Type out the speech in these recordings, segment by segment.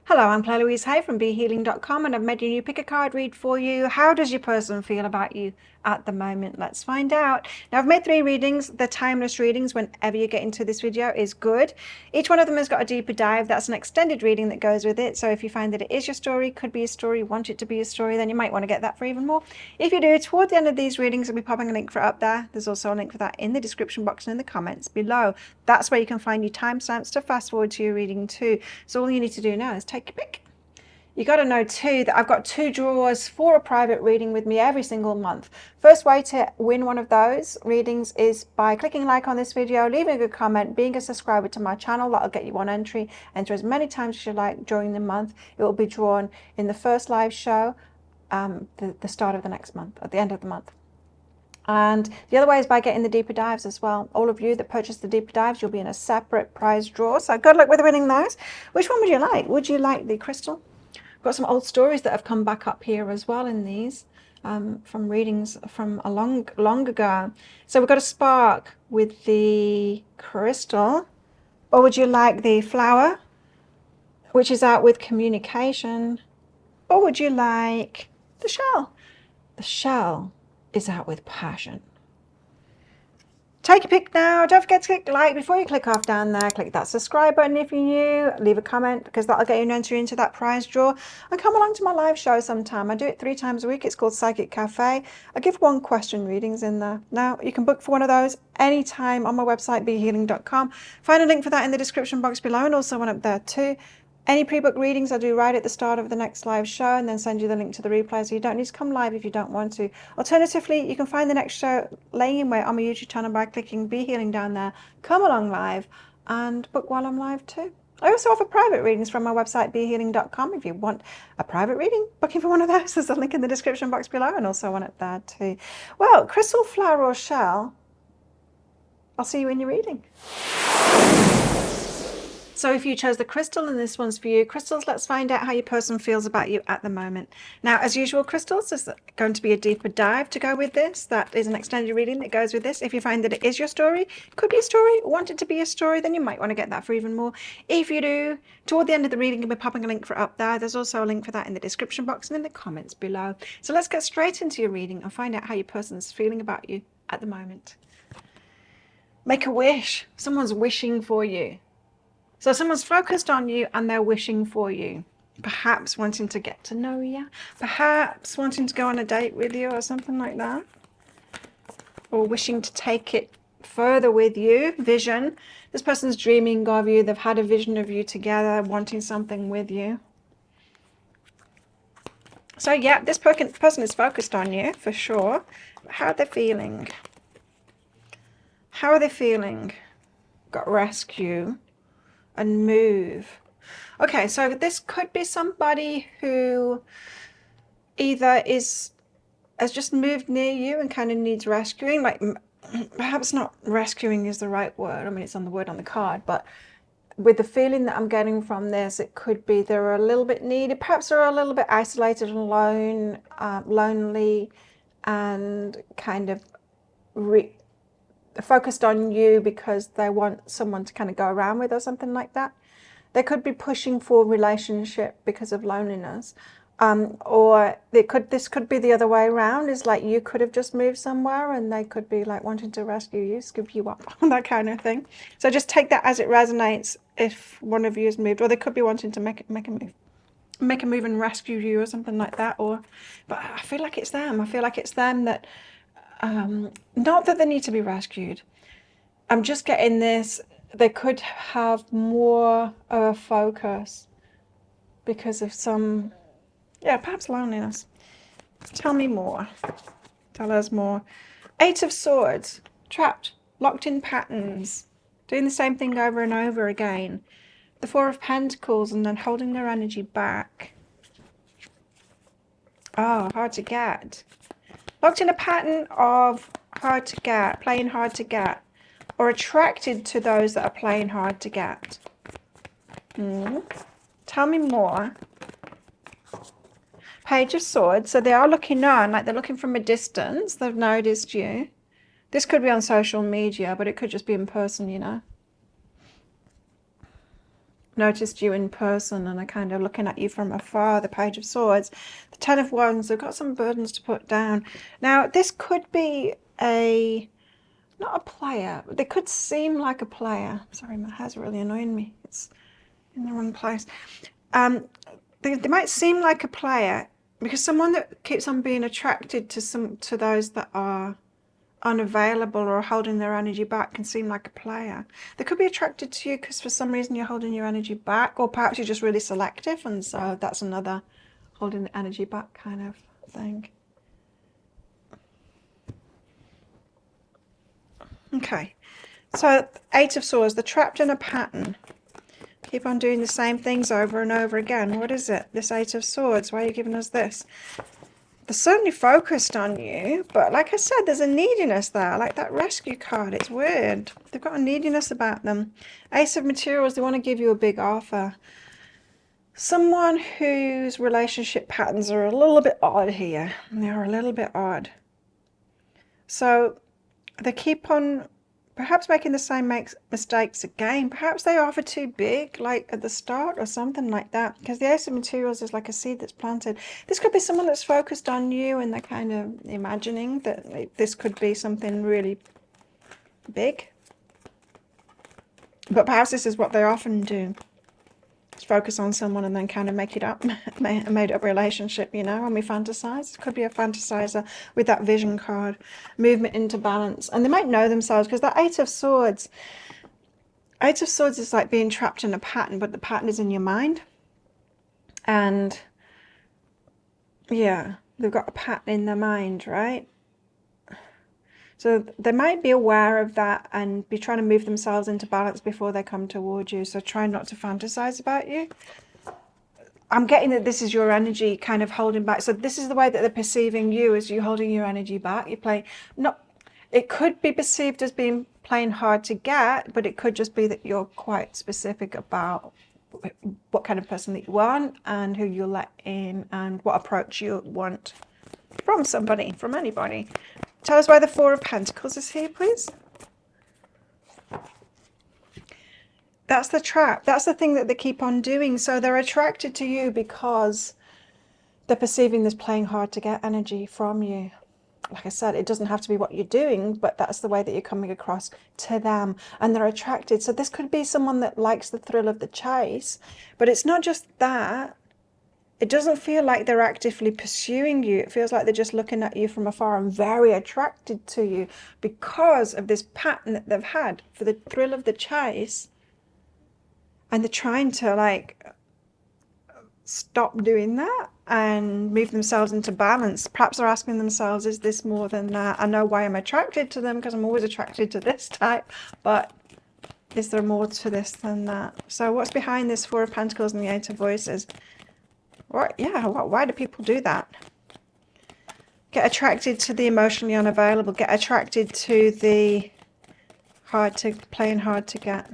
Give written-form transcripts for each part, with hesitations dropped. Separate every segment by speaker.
Speaker 1: Hello, I'm Claire Louise Hay from BeHealing.com and I've made a new pick a card read for you. How does your person feel about you at the moment? Let's find out. Now, I've made 3 readings. They're timeless readings. Whenever you get into this video is good. Each one of them has got a deeper dive. That's an extended reading that goes with it. So if you find that it is your story, could be a story, want it to be a story, then you might want to get that for even more. If you do, toward the end of these readings, I'll be popping a link for it up there. There's also a link for that in the description box and in the comments below. That's where you can find your timestamps to fast forward to your reading too. So all you need to do now is take your pick. You got to know too that I've got 2 drawers for a private reading with me every single month. First way to win one of those readings is by clicking like on this video, leaving a good comment, being a subscriber to my channel. That'll get you one entry. Enter as many times as you like during the month. It will be drawn in the first live show, the start of the next month, at the end of the month. And the other way is by getting the deeper dives as well. All of you that purchase the deeper dives, you'll be in a separate prize draw. So good luck with winning those. Which one would you like? Would you like the crystal? Got some old stories that have come back up here as well in these from readings from a long ago. So we've got a spark with the crystal. Or would you like the flower, which is out with communication? Or would you like the shell? The shell is out with passion. Take a pick now. Don't forget to click like before you click off down there. Click that subscribe button if you're new. Leave a comment because that'll get you an entry into that prize draw. And come along to my live show sometime. I do it 3 times a week. It's called Psychic Cafe. I give 1 question readings in there. Now you can book for one of those anytime on my website, behealing.com. Find a link for that in the description box below and also one up there too. Any pre-booked readings I do right at the start of the next live show and then send you the link to the replay, so you don't need to come live if you don't want to. Alternatively, you can find the next show laying in wait on my YouTube channel by clicking Be Healing down there. Come along live and book while I'm live too. I also offer private readings from my website, behealing.com. If you want a private reading, booking for one of those, there's a link in the description box below and also one up there too. Well, crystal, flower or shell, I'll see you in your reading. So if you chose the crystal and this one's for you, crystals, let's find out how your person feels about you at the moment. Now, as usual, crystals, there's going to be a deeper dive to go with this. That is an extended reading that goes with this. If you find that it is your story, could be a story, want it to be a story, then you might want to get that for even more. If you do, toward the end of the reading, I'll be popping a link for it up there. There's also a link for that in the description box and in the comments below. So let's get straight into your reading and find out how your person's feeling about you at the moment. Make a wish. Someone's wishing for you. So someone's focused on you and they're wishing for you. Perhaps wanting to get to know you. Perhaps wanting to go on a date with you or something like that. Or wishing to take it further with you. Vision. This person's dreaming of you. They've had a vision of you together, wanting something with you. So yeah, this person is focused on you for sure. How are they feeling? How are they feeling? Got rescue. And move. Okay, so this could be somebody who either has just moved near you and kind of needs rescuing, like perhaps not rescuing is the right word. I mean, it's on the word on the card, but with the feeling that I'm getting from this, it could be they're a little bit needed. Perhaps they're a little bit isolated and alone, lonely, and kind of focused on you because they want someone to kind of go around with or something like that. They could be pushing for relationship because of loneliness, or this could be the other way around. Is like you could have just moved somewhere and they could be like wanting to rescue you, scoop you up, that kind of thing. So just take that as it resonates. If one of you has moved, or they could be wanting to make a move and rescue you or something like that. But I feel like it's them. I feel like it's them that. Not that they need to be rescued. I'm just getting this. They could have more of a focus because of some, perhaps loneliness. Tell me more. Tell us more. 8 of Swords. Trapped. Locked in patterns. Doing the same thing over and over again. The 4 of Pentacles and then holding their energy back. Oh, hard to get. Locked in a pattern of hard to get, playing hard to get, or attracted to those that are playing hard to get. Tell me more. Page of Swords. So they are looking on, like they're looking from a distance. They've noticed you. This could be on social media, but it could just be in person, you know. noticed you in person and are kind of looking at you from afar. The Page of Swords, the Ten of Wands, they've got some burdens to put down. Now, this could be not a player, but they could seem like a player. Sorry, my hair's really annoying me. It's in the wrong place. They might seem like a player because someone that keeps on being attracted to those that are unavailable or holding their energy back can seem like a player. They could be attracted to you because for some reason you're holding your energy back, or perhaps you're just really selective, and so that's another holding the energy back kind of thing. Okay, so Eight of Swords, they're trapped in a pattern. Keep on doing the same things over and over again. What is it? This Eight of Swords, why are you giving us this? They're certainly focused on you, but like I said, there's a neediness there, like that rescue card. It's weird. They've got a neediness about them. Ace of Materials, they want to give you a big offer. Someone whose relationship patterns are a little bit odd here. They're a little bit odd. So they keep on perhaps making the same mistakes again. Perhaps they offer too big, like at the start or something like that. Because the Ace of Materials is like a seed that's planted. This could be someone that's focused on you and they're kind of imagining that this could be something really big. But perhaps this is what they often do. Focus on someone and then kind of make it up, a made up relationship, you know, when we fantasize. It could be a fantasizer with that vision card, movement into balance. And they might know themselves because that Eight of Swords is like being trapped in a pattern, but the pattern is in your mind. And yeah, they've got a pattern in their mind, right? So they might be aware of that and be trying to move themselves into balance before they come towards you. So try not to fantasize about you. I'm getting that this is your energy kind of holding back. So this is the way that they're perceiving you, as you holding your energy back. You play it could be perceived as being playing hard to get, but it could just be that you're quite specific about what kind of person that you want and who you'll let in and what approach you want from somebody, from anybody. Tell us why the Four of Pentacles is here, please. That's the trap. That's the thing that they keep on doing. So they're attracted to you because they're perceiving this playing hard to get energy from you. Like I said, it doesn't have to be what you're doing, but that's the way that you're coming across to them. And they're attracted. So this could be someone that likes the thrill of the chase. But it's not just that. It doesn't feel like they're actively pursuing you. It feels like they're just looking at you from afar and very attracted to you because of this pattern that they've had for the thrill of the chase. And they're trying to like stop doing that and move themselves into balance. Perhaps they're asking themselves, is this more than that? I know why I'm attracted to them because I'm always attracted to this type, but is there more to this than that? So what's behind this Four of Pentacles and the Eight of Voices? What? Yeah, why do people do that? Get attracted to the emotionally unavailable. Get attracted to the playing hard to get.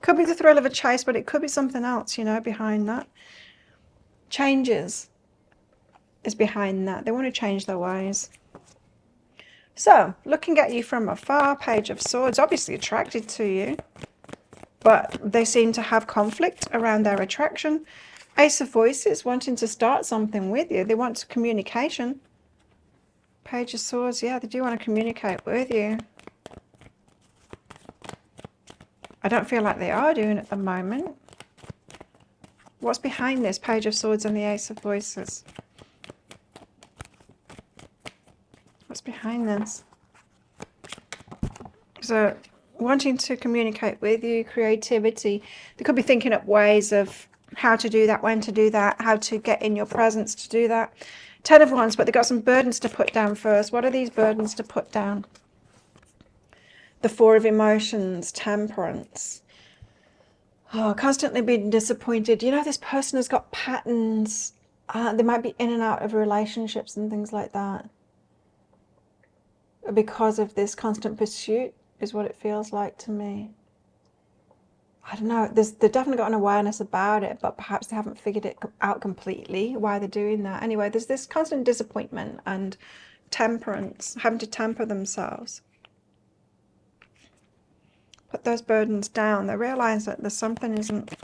Speaker 1: Could be the thrill of a chase, but it could be something else, you know, behind that. Changes is behind that. They want to change their ways. So, looking at you from afar, Page of Swords, obviously attracted to you, but they seem to have conflict around their attraction. Ace of Voices, wanting to start something with you. They want communication. Page of Swords, yeah, they do want to communicate with you. I don't feel like they are doing at the moment. What's behind this Page of Swords and the Ace of Voices? What's behind this? So, wanting to communicate with you, creativity. They could be thinking up ways of how to do that, when to do that, how to get in your presence to do that. Ten of Wands, but they've got some burdens to put down first. What are these burdens to put down? The Four of Emotions, Temperance. Oh, constantly being disappointed. You know, this person has got patterns. They might be in and out of relationships and things like that. Because of this constant pursuit is what it feels like to me. I don't know, they've definitely got an awareness about it, but perhaps they haven't figured it out completely, why they're doing that. Anyway, there's this constant disappointment and temperance, having to temper themselves. Put those burdens down. They realise that there's something isn't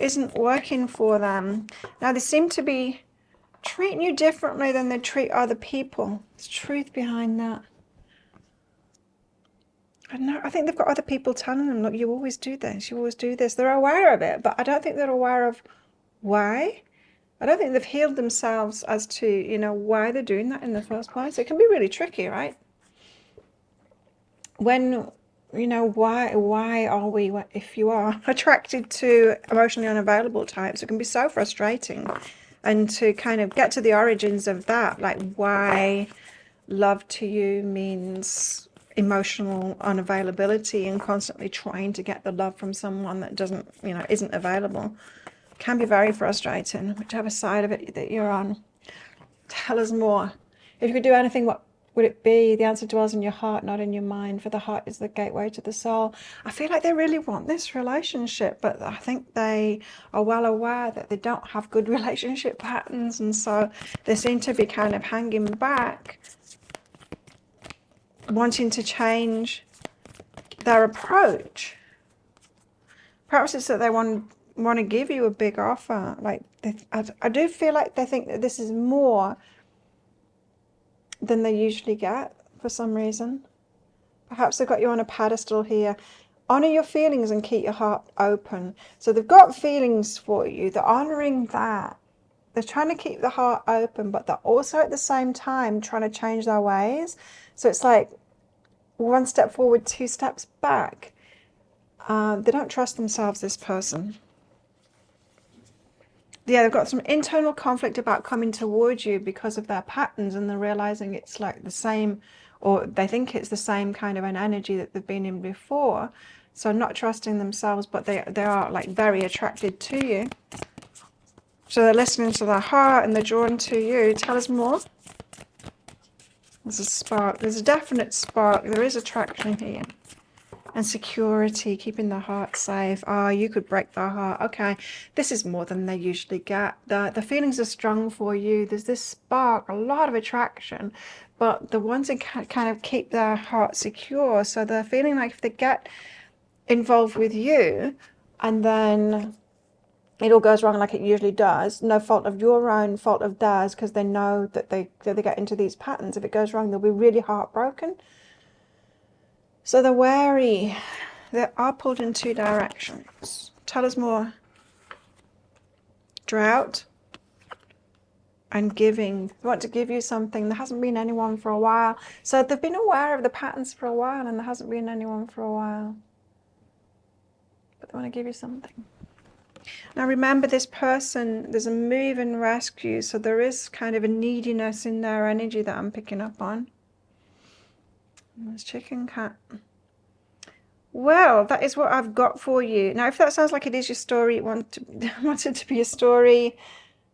Speaker 1: isn't working for them. Now, they seem to be treating you differently than they treat other people. There's truth behind that. I don't know. I think they've got other people telling them, look, you always do this. You always do this. They're aware of it, but I don't think they're aware of why. I don't think they've healed themselves as to, you know, why they're doing that in the first place. It can be really tricky, right? When, you know, why are we, if you are attracted to emotionally unavailable types, it can be so frustrating. And to kind of get to the origins of that, like why love to you means emotional unavailability and constantly trying to get the love from someone that doesn't, you know, isn't available, can be very frustrating, whichever side of it that you're on. Tell us more. If you could do anything, what would it be? The answer dwells in your heart, not in your mind, for the heart is the gateway to the soul. I feel like they really want this relationship, but I think they are well aware that they don't have good relationship patterns, and so they seem to be kind of hanging back, wanting to change their approach. Perhaps it's that they want to give you a big offer. Like I do feel like they think that this is more than they usually get for some reason. Perhaps they've got you on a pedestal here. Honor your feelings and keep your heart open. So they've got feelings for you. They're honoring that. They're trying to keep the heart open, but they're also at the same time trying to change their ways. So it's like one step forward, two steps back. They don't trust themselves, this person. Yeah, they've got some internal conflict about coming towards you because of their patterns, and they're realizing it's like the same, or they think it's the same kind of an energy that they've been in before. So not trusting themselves, but they are like very attracted to you. So they're listening to their heart and they're drawn to you. Tell us more. There's a spark. There's a definite spark. There is attraction here. And security, keeping the heart safe. Oh, you could break their heart. Okay, this is more than they usually get. The feelings are strong for you. There's this spark, a lot of attraction, but the ones that kind of keep their heart secure. So they're feeling like if they get involved with you and then it all goes wrong like it usually does, no fault of your own, fault of theirs, because they know that they get into these patterns. If it goes wrong, they'll be really heartbroken. So they're wary. They are pulled in two directions. Tell us more. Drought and giving. They want to give you something. There hasn't been anyone for a while. So they've been aware of the patterns for a while, and there hasn't been anyone for a while. But they want to give you something. Now remember, this person, there's a move and rescue. So there is kind of a neediness in their energy that I'm picking up on. There's chicken cat. Well, that is what I've got for you. Now, if that sounds like it is your story, want it to be a story,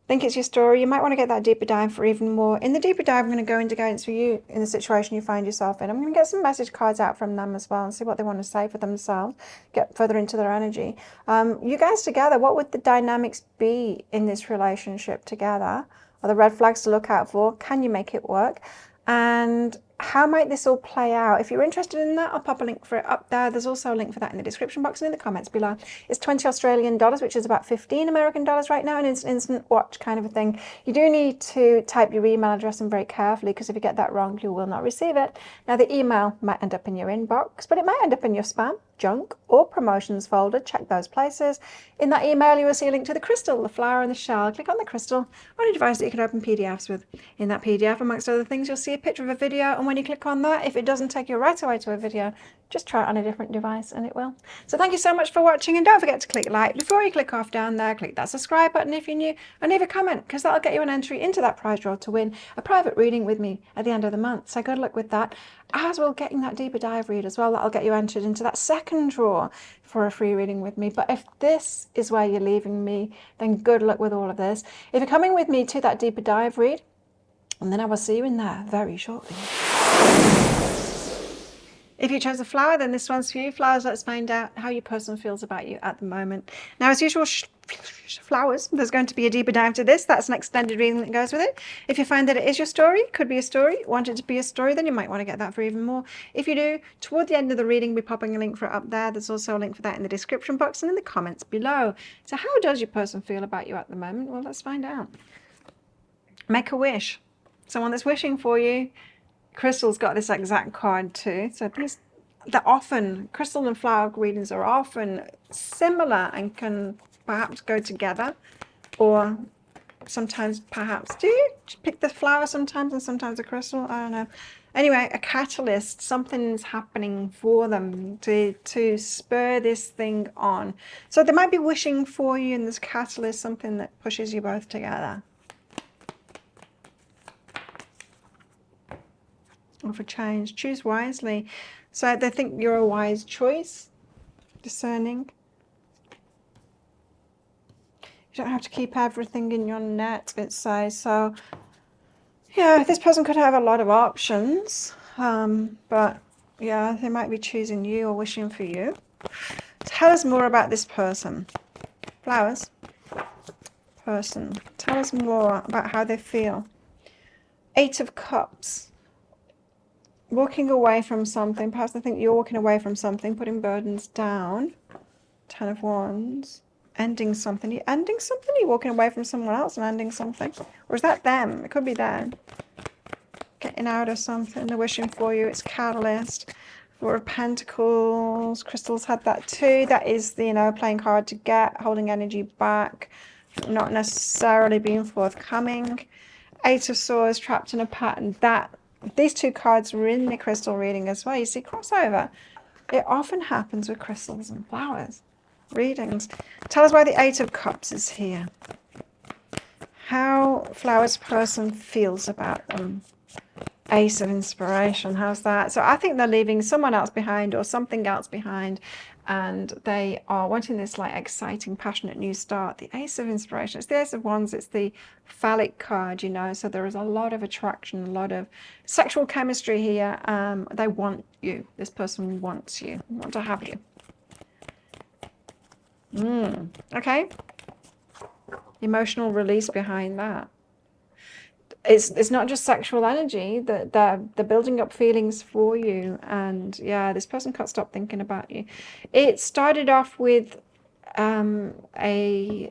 Speaker 1: think it's your story, you might want to get that deeper dive for even more. In the deeper dive, I'm going to go into guidance for you in the situation you find yourself in. I'm going to get some message cards out from them as well and see what they want to say for themselves, get further into their energy. You guys together, what would the dynamics be in this relationship together? Are the red flags to look out for? Can you make it work? And how might this all play out? If you're interested in that, I'll pop a link for it up there. There's also a link for that in the description box and in the comments below. It's 20 Australian dollars, which is about 15 American dollars right now, and it's an instant watch kind of a thing. You do need to type your email address in very carefully, because if you get that wrong, you will not receive it. Now, the email might end up in your inbox, but it might end up in your spam, junk, or promotions folder. Check those places. In that email, you will see a link to the crystal, the flower, and the shell. Click on the crystal on a device that you can open PDFs with. In that PDF, amongst other things, you'll see a picture of a video, and when you click on that, if it doesn't take you right away to a video, just try it on a different device and it will. So thank you so much for watching, and don't forget to click like. Before you click off down there, click that subscribe button if you're new, and leave a comment, because that'll get you an entry into that prize draw to win a private reading with me at the end of the month. So good luck with that, as well getting that deeper dive read as well. That'll get you entered into that second draw for a free reading with me. But if this is where you're leaving me, then good luck with all of this. If you're coming with me to that deeper dive read, and then I will see you in there very shortly. If you chose a flower, then this one's for you. Flowers, let's find out how your person feels about you at the moment. Now, as usual, flowers, there's going to be a deeper dive to this. That's an extended reading that goes with it. If you find that it is your story, could be a story, want it to be a story, then you might want to get that for even more. If you do, toward the end of the reading, we're popping a link for it up there. There's also a link for that in the description box and in the comments below. So how does your person feel about you at the moment? Well, let's find out. Make a wish. Someone that's wishing for you. Crystal's got this exact card too. So these, they're often, crystal and flower readings are often similar and can perhaps go together, or sometimes perhaps, do you pick the flower sometimes and sometimes a crystal? I don't know. Anyway, a catalyst, something's happening for them to spur this thing on. So they might be wishing for you, and this catalyst, something that pushes you both together. Or for change, choose wisely. So they think you're a wise choice, discerning. You don't have to keep everything in your net, it says. So yeah, this person could have a lot of options, but yeah, they might be choosing you or wishing for you. Tell us more about this person. Flowers. Person. Tell us more about how they feel. 8 of Cups. Walking away from something. Perhaps I think you're walking away from something, putting burdens down. 10 of Wands. Ending something. You're ending something? You're walking away from someone else and ending something? Or is that them? It could be them. Getting out of something. They're wishing for you. It's catalyst. 4 of Pentacles. Crystal's had that too. That is the, you know, playing hard to get, holding energy back, not necessarily being forthcoming. 8 of Swords, trapped in a pattern. That, these 2 cards were in the crystal reading as well. You see crossover. It often happens with crystals and flowers readings. Tell us why the 8 of Cups is here. How Flowers person feels about them. Ace of Inspiration. How's that? So I think they're leaving someone else behind or something else behind, and they are wanting this like exciting, passionate new start. The Ace of Inspiration. It's the Ace of Wands. It's the phallic card, you know. So there is a lot of attraction, a lot of sexual chemistry here. They want you. This person wants you. Want to have you. Okay. Emotional release behind that. It's not just sexual energy, that they're building up feelings for you, and yeah, this person can't stop thinking about you. It started off with a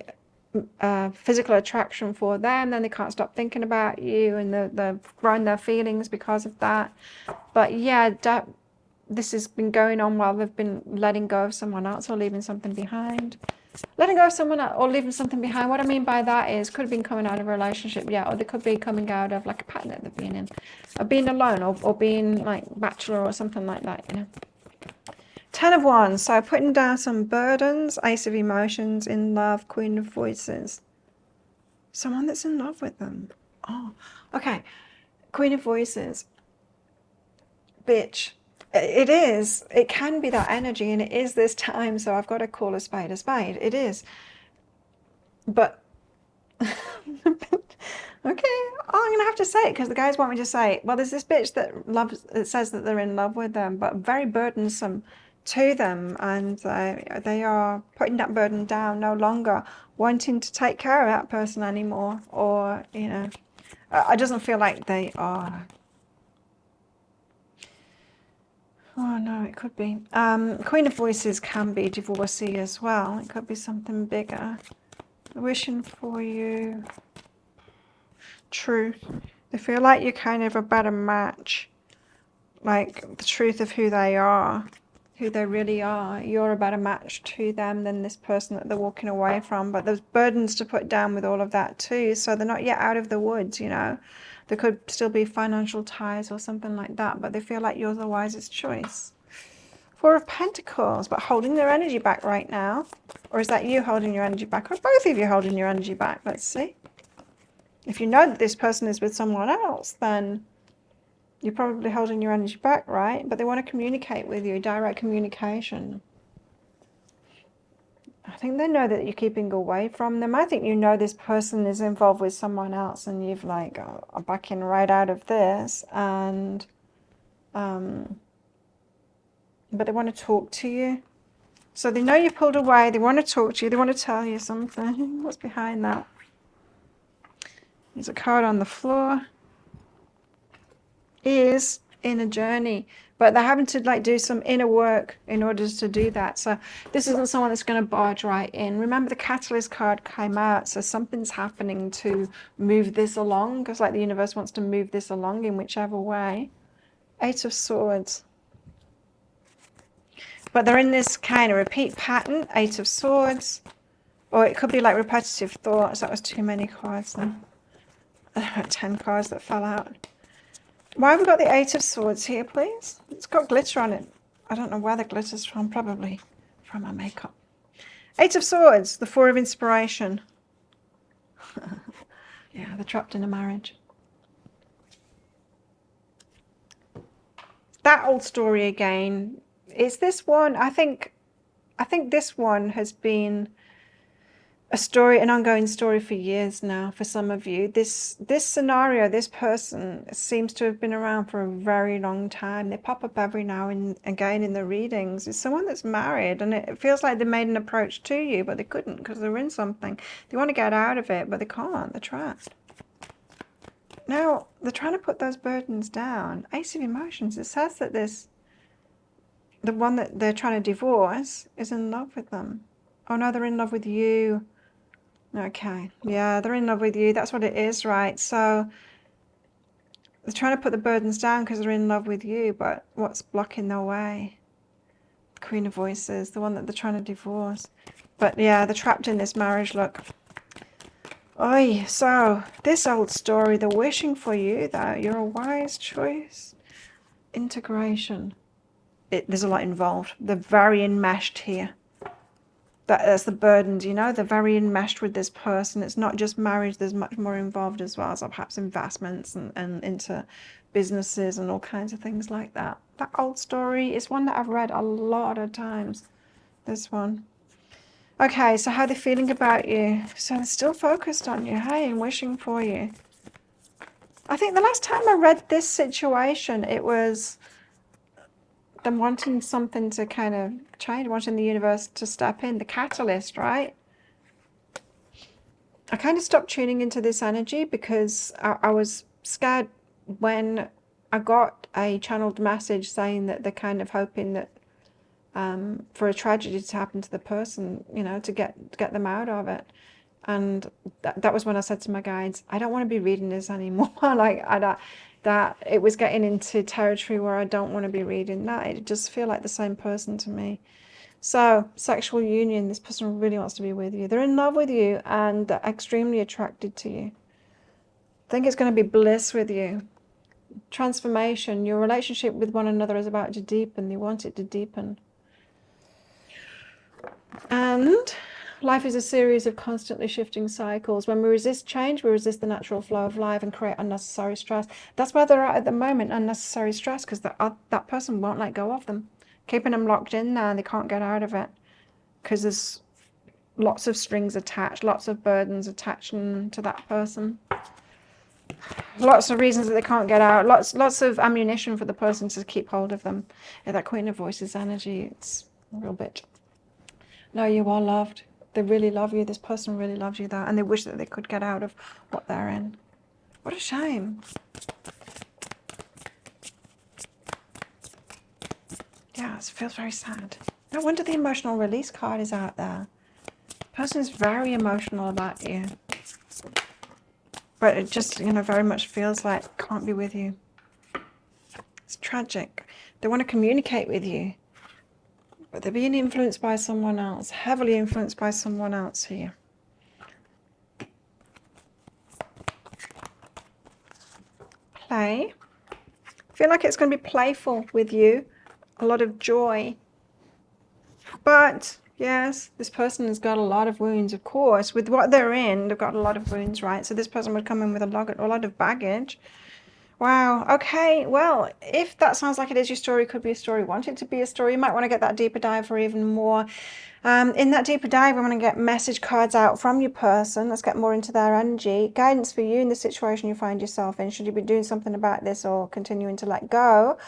Speaker 1: physical attraction for them, then they can't stop thinking about you, and they're growing their feelings because of that. But yeah, this has been going on while they've been letting go of someone else or leaving something behind. Letting go of someone or leaving something behind. What I mean by that is, could have been coming out of a relationship, yeah, or they could be coming out of like a pattern that they've been in, or being alone, or being like bachelor or something like that, you know. 10 of Wands, so putting down some burdens. Ace of Emotions, in love. Queen of Voices. Someone that's in love with them. Oh, okay. Queen of Voices. Bitch. It is. It can be that energy, and it is this time, so I've got to call a spade a spade. It is. But, okay, I'm going to have to say it, because the guys want me to say it. Well, there's this bitch that says that they're in love with them, but very burdensome to them, and they are putting that burden down, no longer wanting to take care of that person anymore, or, you know, it doesn't feel like they are. Oh no, it could be. Queen of Voices can be divorcee as well. It could be something bigger. Wishing for you. Truth. They feel like you're kind of a better match. Like the truth of who they are, who they really are. You're a better match to them than this person that they're walking away from. But there's burdens to put down with all of that too. So they're not yet out of the woods, you know. There could still be financial ties or something like that, but they feel like you're the wisest choice. 4 of Pentacles, but holding their energy back right now. Or is that you holding your energy back? Or both of you holding your energy back? Let's see. If you know that this person is with someone else, then you're probably holding your energy back, right? But they want to communicate with you, direct communication. I think they know that you're keeping away from them. I think you know this person is involved with someone else, and you've like, oh, I'm backing right out of this. And but they want to talk to you. So they know you pulled away. They want to talk to you. They want to tell you something. What's behind that? There's a card on the floor. Is in a journey, but they're having to like do some inner work in order to do that. So this isn't someone that's going to barge right in. Remember, the catalyst card came out, so something's happening to move this along, because like the universe wants to move this along in whichever way. 8 of Swords. But they're in this kind of repeat pattern, 8 of Swords. Or it could be like repetitive thoughts. That was too many cards then. 10 cards that fell out. Why have we got the 8 of Swords here, please? It's got glitter on it. I don't know where the glitter's from. Probably from my makeup. 8 of Swords, the 4 of Inspiration. Yeah, they're trapped in a marriage. That old story again. Is this one? I think this one has been a story, an ongoing story for years now for some of you. This scenario, this person seems to have been around for a very long time. They pop up every now and again in the readings. It's someone that's married, and it feels like they made an approach to you, but they couldn't because they're in something. They want to get out of it, but they can't. They're trapped. Now, they're trying to put those burdens down. Ace of Emotions. It says that the one that they're trying to divorce is in love with them. Oh no, they're in love with you. Okay, yeah, they're in love with you. That's what it is, right? So they're trying to put the burdens down because they're in love with you, but what's blocking their way? The Queen of Voices, the one that they're trying to divorce. But yeah, they're trapped in this marriage, look. Oi, so this old story, they're wishing for you, though. You're a wise choice. Integration. There's a lot involved. They're very enmeshed here. That's the burdens, you know, they're very enmeshed with this person. It's not just marriage, there's much more involved as well, so perhaps investments and into businesses and all kinds of things like that. That old story is one that I've read a lot of times, this one. Okay, so how are they feeling about you? So they're still focused on you, hey, and wishing for you. I think the last time I read this situation, it was them wanting something to kind of change, wanting the universe to step in, the catalyst, right? I kind of stopped tuning into this energy because I was scared when I got a channeled message saying that they're kind of hoping that for a tragedy to happen to the person, you know, to get them out of it. And that was when I said to my guides, I don't want to be reading this anymore. Like that it was getting into territory where I don't want to be reading that. It just feel like the same person to me. So sexual union, this person really wants to be with you. They're in love with you and they're extremely attracted to you. I think it's going to be bliss with you. Transformation, your relationship with one another is about to deepen. They want it to deepen. And life is a series of constantly shifting cycles. When we resist change, we resist the natural flow of life and create unnecessary stress. That's where they're at the moment, unnecessary stress, because that person won't let go of them. Keeping them locked in there and they can't get out of it because there's lots of strings attached, lots of burdens attached to that person. Lots of reasons that they can't get out, lots of ammunition for the person to keep hold of them. Yeah, that Queen of Voices energy, it's a real bit. No, you are loved. They really love you. This person really loves you there, and they wish that they could get out of what they're in. What a shame. Yeah, it feels very sad. No wonder the emotional release card is out there. The person is very emotional about you. But it just, you know, very much feels like can't be with you. It's tragic. They want to communicate with you. But they're being influenced by someone else, heavily influenced by someone else here. Play. I feel like it's going to be playful with you. A lot of joy. But, yes, this person has got a lot of wounds, of course. With what they're in, they've got a lot of wounds, right? So this person would come in with a lot of baggage. Wow. Okay. Well, if that sounds like it is your story, could be a story, want it to be a story, you might want to get that deeper dive for even more. In that deeper dive, I'm going to get message cards out from your person. Let's get more into their energy. Guidance for you in the situation you find yourself in. Should you be doing something about this or continuing to let go?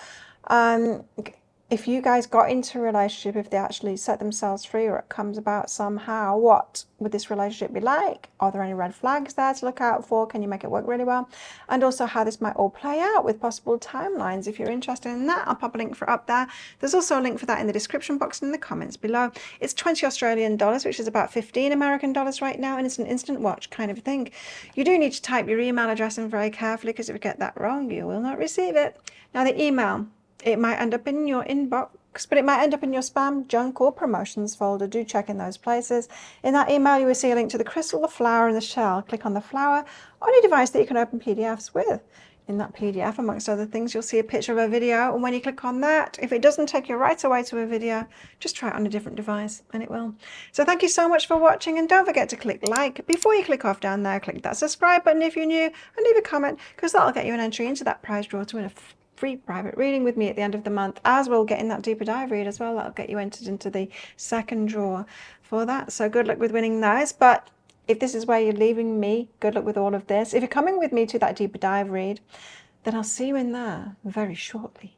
Speaker 1: if you guys got into a relationship, if they actually set themselves free or it comes about somehow, what would this relationship be like? Are there any red flags there to look out for? Can you make it work really well? And also how this might all play out with possible timelines. If you're interested in that, I'll pop a link for up there. There's also a link for that in the description box and in the comments below. It's 20 Australian dollars, which is about 15 American dollars right now, and it's an instant watch kind of thing. You do need to type your email address in very carefully, because if you get that wrong, you will not receive it. Now the email, it might end up in your inbox, but it might end up in your spam, junk, or promotions folder. Do check in those places. In that email, you will see a link to the crystal, the flower, and the shell. Click on the flower on your device that you can open PDFs with. In that PDF, amongst other things, you'll see a picture of a video, and when you click on that, if it doesn't take you right away to a video, just try it on a different device, and it will. So thank you so much for watching, and don't forget to click like. Before you click off down there, click that subscribe button if you're new, and leave a comment, because that'll get you an entry into that prize draw to win a free private reading with me at the end of the month, as well getting that deeper dive read as well. That'll get you entered into the second draw for that. So good luck with winning those. But if this is where you're leaving me, good luck with all of this. If you're coming with me to that deeper dive read, then I'll see you in there very shortly.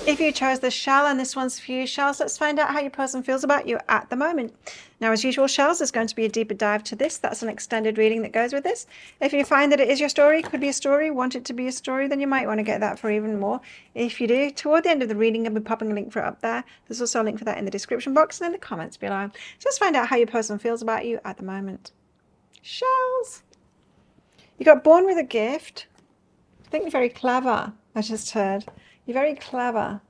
Speaker 1: If you chose the shell, and this one's for you, shells, let's find out how your person feels about you at the moment. Now, as usual, shells, there's going to be a deeper dive to this. That's an extended reading that goes with this. If you find that it is your story, could be a story, want it to be a story, then you might want to get that for even more. If you do, toward the end of the reading, I'll be popping a link for it up there. There's also a link for that in the description box and in the comments below. So let's find out how your person feels about you at the moment. Shells. You got born with a gift. I think you're very clever, I just heard. You're very clever.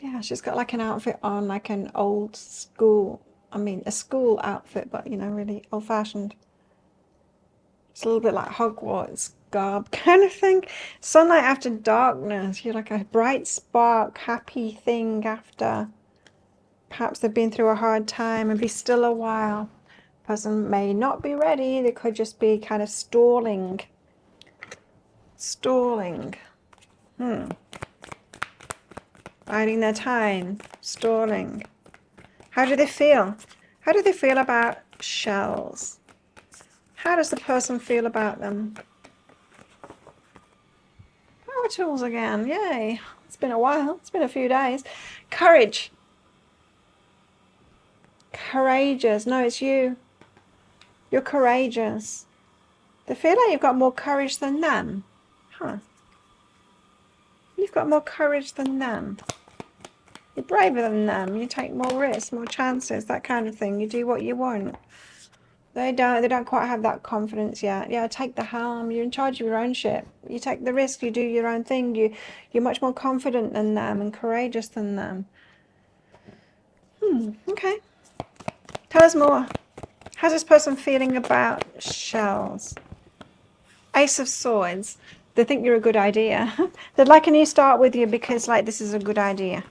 Speaker 1: Yeah, she's got like an outfit on, like an old school, a school outfit, but, you know, really old-fashioned. It's a little bit like Hogwarts garb kind of thing. Sunlight after darkness. You're like a bright spark, happy thing after. Perhaps they've been through a hard time, and be still a while. Person may not be ready. They could just be kind of stalling. Biding their time, stalling. How do they feel? How do they feel about shells? How does the person feel about them? Power tools again, yay. It's been a while, it's been a few days. Courage. Courageous, no, it's you. You're courageous. They feel like you've got more courage than them. Huh. You've got more courage than them. You're braver than them. You take more risks, more chances, that kind of thing. You do what you want. They don't quite have that confidence yet. Yeah, take the helm. You're in charge of your own ship. You take the risk. You do your own thing. You're much more confident than them and courageous than them. Okay. Tell us more. How's this person feeling about shells? Ace of Swords. They think you're a good idea. They'd like a new start with you because, like, this is a good idea.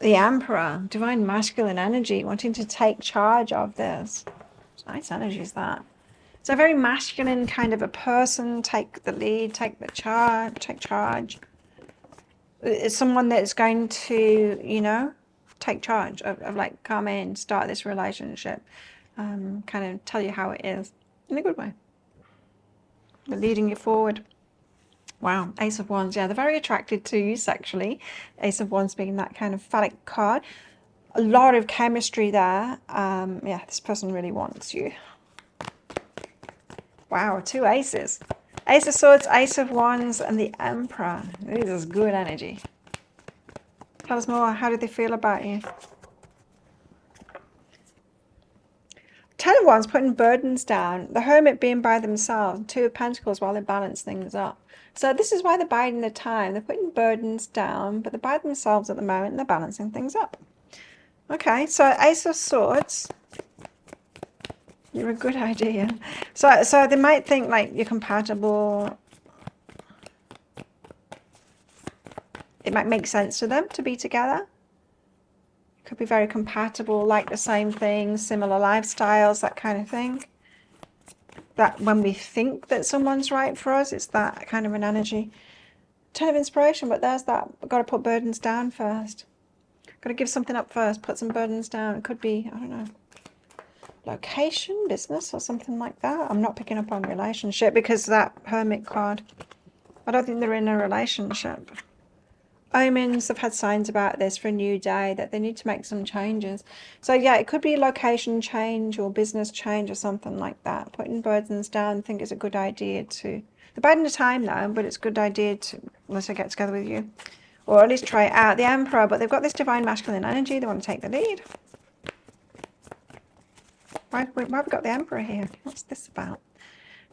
Speaker 1: The Emperor, divine masculine energy, wanting to take charge of this. It's nice energy, is that? It's a very masculine kind of a person. Take the lead, take charge. It's someone that's going to, you know, take charge of like, come in, start this relationship. Kind of tell you how it is in a good way. They're leading you forward. Wow, Ace of Wands. Yeah, they're very attracted to you sexually. Ace of Wands being that kind of phallic card. A lot of chemistry there. Yeah, this person really wants you. Wow, 2 aces. Ace of Swords, Ace of Wands, and the Emperor. This is good energy. Tell us more. How do they feel about you? 10 of Wands, putting burdens down. The Hermit being by themselves. 2 of Pentacles while they balance things up. So this is why they're biding their time. They're putting burdens down, but they're by themselves at the moment and they're balancing things up. Okay, so Ace of Swords. You're a good idea. So they might think like you're compatible. It might make sense to them to be together. Could be very compatible, like the same things, similar lifestyles, that kind of thing. That when we think that someone's right for us, it's that kind of an energy. 10 of Inspiration, but there's that. We've got to put burdens down first. Got to give something up first, put some burdens down. It could be, I don't know, location, business, or something like that. I'm not picking up on relationship because that Hermit card. I don't think they're in a relationship. omens have had signs about this for a new day, that they need to make some changes. So yeah, it could be location change or business change or something like that. Putting burdens down, I think is a good idea to. They're bad in the time though, but it's a good idea to, unless I get together with you, or at least try it out. The Emperor, but they've got this divine masculine energy. They want to take the lead. Why have we got the Emperor here? What's this about?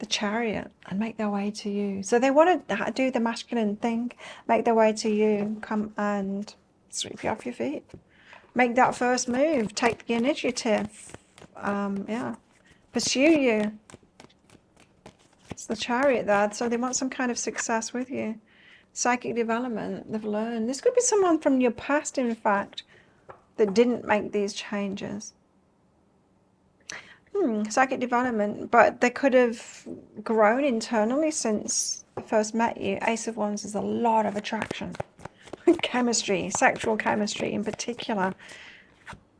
Speaker 1: The Chariot, and make their way to you. So they want to do the masculine thing, make their way to you, come and sweep you off your feet. Make that first move, take the initiative, yeah, pursue you. It's the Chariot there, so they want some kind of success with you. Psychic development, they've learned. This could be someone from your past, in fact, that didn't make these changes. Psychic development, but they could have grown internally since I first met you. Ace of Wands is a lot of attraction. Chemistry, sexual chemistry in particular.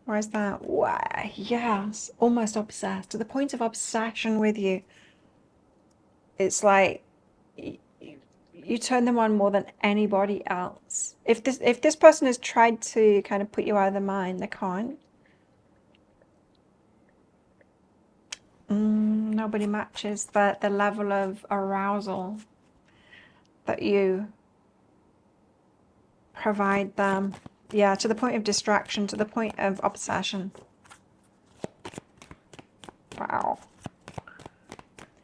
Speaker 1: Where is that? Wow, yes, almost obsessed, to the point of obsession with you. It's like you turn them on more than anybody else. If this person has tried to kind of put you out of the mind, they can't. Nobody matches the level of arousal that you provide them. Yeah, to the point of distraction, to the point of obsession. Wow.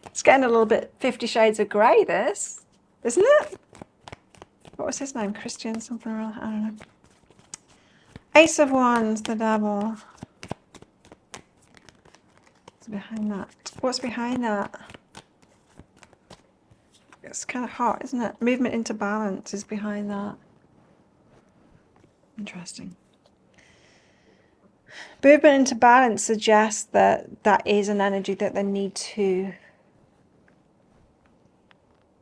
Speaker 1: It's getting a little bit 50 Shades of Grey, this, isn't it? What was his name? Christian something or other? I don't know. Ace of Wands, the Devil. What's behind that? What's behind that? It's kind of hot, isn't it? Movement into balance is behind that. Interesting. Movement into balance suggests that that is an energy that they need to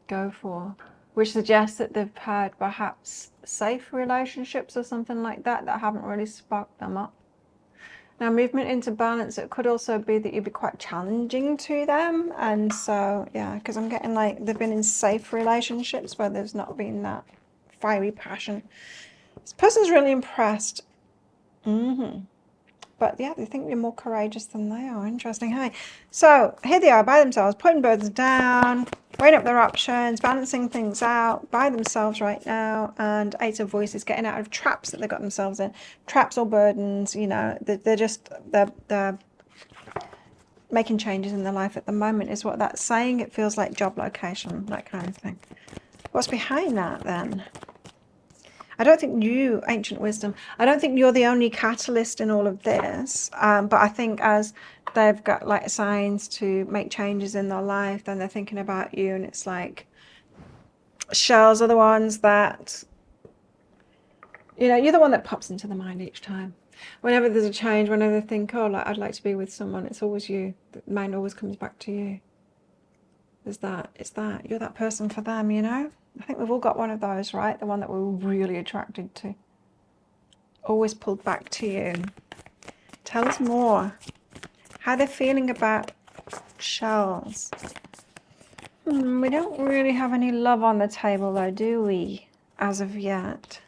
Speaker 1: go for, which suggests that they've had perhaps safe relationships or something like that that haven't really sparked them up. Now, movement into balance, it could also be that you'd be quite challenging to them. And so, yeah, because I'm getting like they've been in safe relationships where there's not been that fiery passion. This person's really impressed. But yeah, they think you're more courageous than they are. Interesting. Hey, so here they are by themselves, putting burdens down, weighing up their options, balancing things out by themselves right now. And Eight of Voices, getting out of traps that they got themselves in, traps or burdens. You know, they're making changes in their life at the moment is what that's saying. It feels like job location, that kind of thing. What's behind that then? I don't think you, Ancient Wisdom, I don't think you're the only catalyst in all of this. But I think as they've got like signs to make changes in their life, then they're thinking about you. And it's like shells are the ones that, you know, you're the one that pops into the mind each time. Whenever there's a change, whenever they think, oh, like, I'd like to be with someone, it's always you. The mind always comes back to you. There's that. It's that. You're that person for them, you know? I think we've all got one of those, right? The one that we're really attracted to. Always pulled back to you. Tell us more. How they're feeling about shells. We don't really have any love on the table though, do we? As of yet.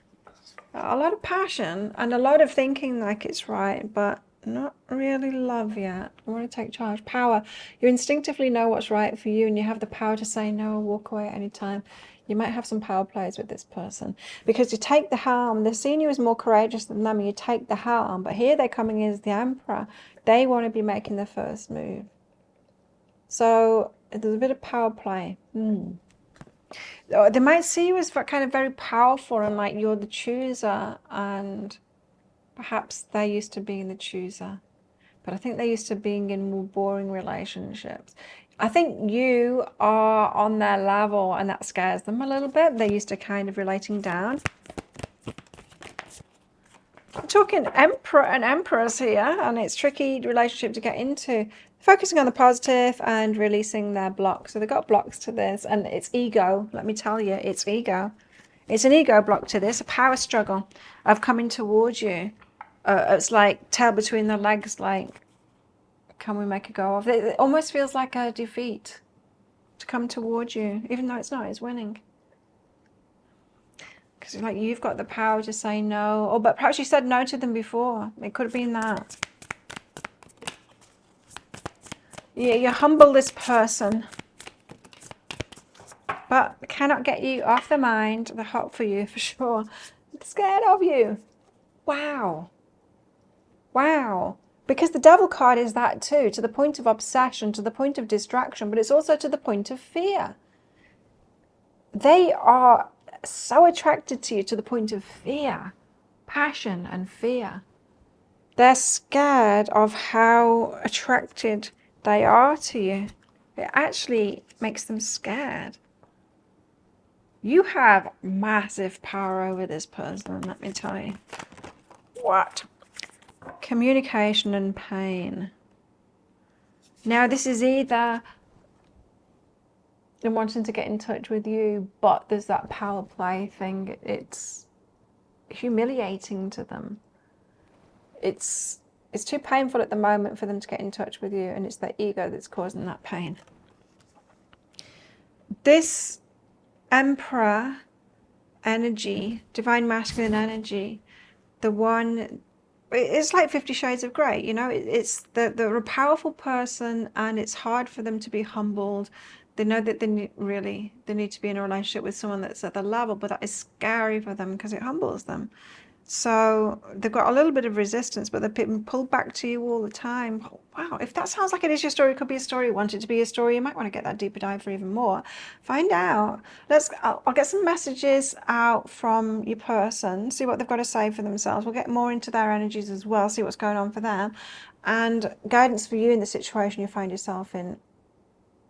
Speaker 1: A lot of passion and a lot of thinking like it's right, but not really love yet. I want to take charge. Power. You instinctively know what's right for you and you have the power to say no, walk away at any time. You might have some power plays with this person because you take the helm. They're seeing you as more courageous than them and you take the helm. But here they're coming in as the Emperor. They want to be making the first move. So there's a bit of power play. They might see you as kind of very powerful and like you're the chooser, and perhaps they're used to being the chooser. But I think they're used to being in more boring relationships. I think you are on their level and that scares them a little bit. They're used to kind of relating down. I'm talking Emperor and Empress here, and it's a tricky relationship to get into. Focusing on the positive and releasing their blocks. So they've got blocks to this, and it's ego. Let me tell you, it's ego. It's an ego block to this, a power struggle of coming towards you. It's like tail between the legs, like, can we make a go of it? It almost feels like a defeat to come towards you, even though it's not, it's winning. Because like you've got the power to say no. Or but perhaps you said no to them before. It could have been that. Yeah, you humble this person. But cannot get you off the mind. They're hot for you for sure. They're scared of you. Wow. Wow. Because the devil card is that too, to the point of obsession, to the point of distraction, but it's also to the point of fear. They are so attracted to you to the point of fear, passion and fear. They're scared of how attracted they are to you. It actually makes them scared. You have massive power over this person, let me tell you. What? Communication and pain. Now, this is either them wanting to get in touch with you, but there's that power play thing. It's humiliating to them. It's too painful at the moment for them to get in touch with you, and it's their ego that's causing that pain. This Emperor energy, divine masculine energy, the one, it's like 50 Shades of Grey, you know, it's they're a powerful person, and it's hard for them to be humbled. They know that they need to be in a relationship with someone that's at the level, but that is scary for them because it humbles them. So they've got a little bit of resistance, but they're being pulled back to you all the time. Wow, if that sounds like it is your story, it could be a story. You want it to be a story, you might want to get that deeper dive for even more. Find out. I'll get some messages out from your person, see what they've got to say for themselves. We'll get more into their energies as well, see what's going on for them. And guidance for you in the situation you find yourself in.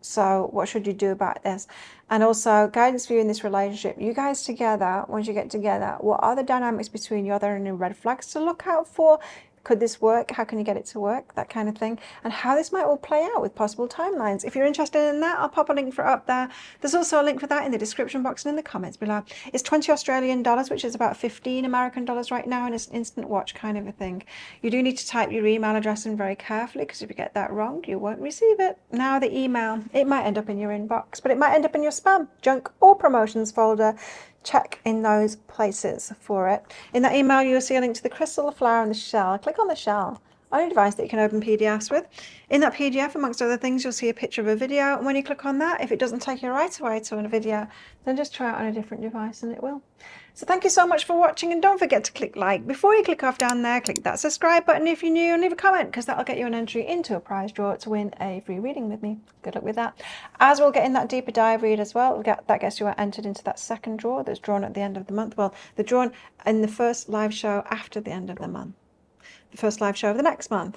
Speaker 1: So what should you do about this? And also guidance for you in this relationship. You guys together, once you get together, what are the dynamics between you? Are there any red flags to look out for? Could this work? How can you get it to work? That kind of thing. And how this might all play out with possible timelines. If you're interested in that, I'll pop a link for it up there. There's also a link for that in the description box and in the comments below. It's 20 Australian dollars, which is about 15 American dollars right now, and it's an instant watch kind of a thing. You do need to type your email address in very carefully, because if you get that wrong, you won't receive it. Now the email, it might end up in your inbox, but it might end up in your spam, junk, or promotions folder. Check in those places for it. In that email, you'll see a link to the crystal, the flower, and the shell. Click on the shell on a device that you can open PDFs with. In that PDF, amongst other things, you'll see a picture of a video. And when you click on that, if it doesn't take you right away to a video, then just try it on a different device and it will. So thank you so much for watching, and don't forget to click like. Before you click off down there, click that subscribe button if you're new, and leave a comment, because that'll get you an entry into a prize draw to win a free reading with me. Good luck with that. As we'll get in that deeper dive read as well, that gets you entered into that second draw that's drawn at the end of the month. Well, they're drawn in the first live show after the end of the month. The first live show of the next month.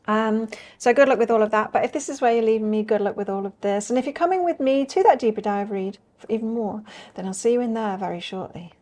Speaker 1: So good luck with all of that. But if this is where you're leaving me, good luck with all of this. And if you're coming with me to that deeper dive read for even more, then I'll see you in there very shortly.